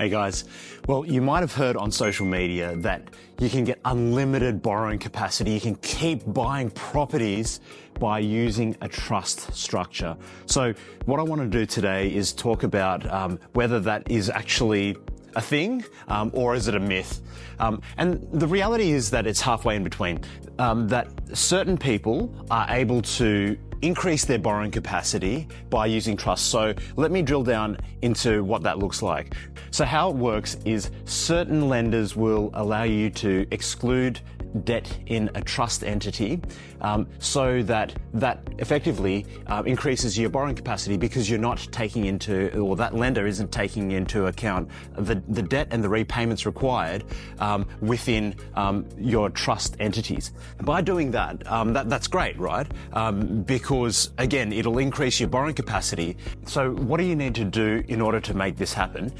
Hey guys, well, you might have heard on social media that you can get unlimited borrowing capacity. You can keep buying properties by using a trust structure. So what I want to do today is talk about whether that is actually a thing or is it a myth? And the reality is that it's halfway in between, that certain people are able to increase their borrowing capacity by using trust. So let me drill down into what that looks like. So how it works is certain lenders will allow you to exclude debt in a trust entity, so that effectively increases your borrowing capacity, because you're not taking into, or that lender isn't taking into account the debt and the repayments required within your trust entities. By doing that, that's great, right? Because again, it'll increase your borrowing capacity. So what do you need to do in order to make this happen?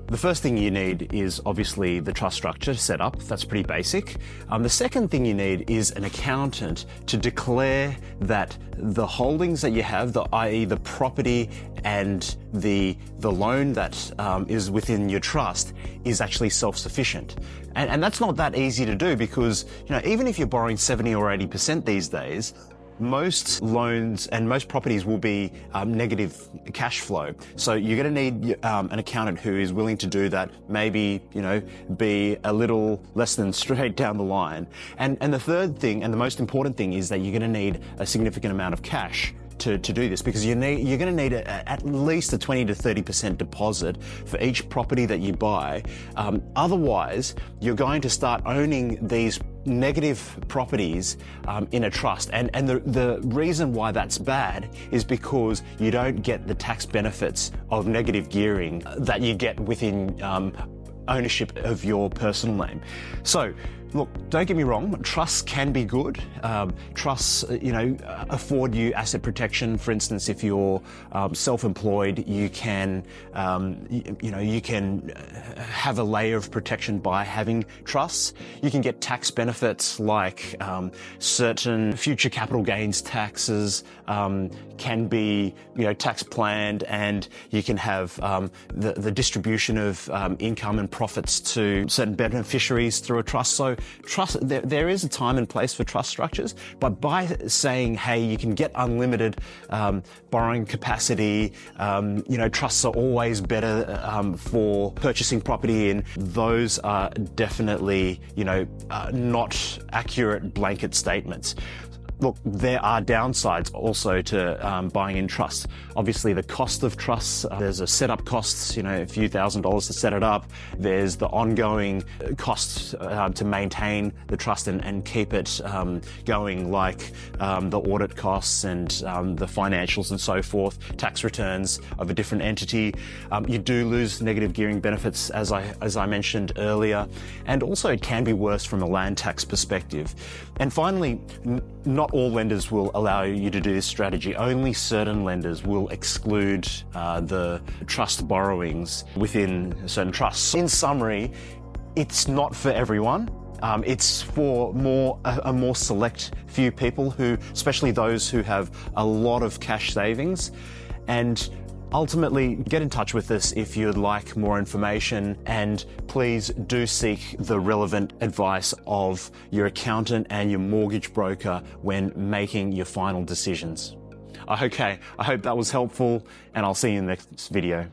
The first thing you need is obviously the trust structure set up. That's pretty basic. The second thing you need is an accountant to declare that the holdings that you have, i.e. the property and the loan that is within your trust, is actually self-sufficient. And that's not that easy to do, because even if you're borrowing 70 or 80% these days, most loans and most properties will be negative cash flow. So you're going to need an accountant who is willing to do that, maybe, be a little less than straight down the line. And the third thing, and the most important thing, is that you're going to need a significant amount of cash to do this, because you're going to need at least a 20 to 30% deposit for each property that you buy. Otherwise, you're going to start owning these negative properties in a trust. And the reason why that's bad is because you don't get the tax benefits of negative gearing that you get within ownership of your personal name. So look, don't get me wrong, trusts can be good. Trusts, afford you asset protection. For instance, if you're self-employed, you can, you can have a layer of protection by having trusts. You can get tax benefits like certain future capital gains taxes can be, tax planned, and you can have the distribution of income and profits to certain beneficiaries through a trust. So trust, there is a time and place for trust structures, but by saying, hey, you can get unlimited borrowing capacity, trusts are always better for purchasing property, and those are definitely, not accurate blanket statements. Look, there are downsides also to buying in trusts. Obviously, the cost of trusts, there's a setup costs, a few $1,000s to set it up. There's the ongoing costs to maintain the trust and keep it going, like the audit costs and the financials and so forth, tax returns of a different entity. You do lose negative gearing benefits, as I mentioned earlier, and also it can be worse from a land tax perspective. And finally, not all lenders will allow you to do this strategy. Only certain lenders will exclude the trust borrowings within certain trusts. In summary, it's not for everyone. It's for a more select few people, who, especially those who have a lot of cash savings. And ultimately, get in touch with us if you'd like more information, and please do seek the relevant advice of your accountant and your mortgage broker when making your final decisions. Okay, I hope that was helpful, and I'll see you in the next video.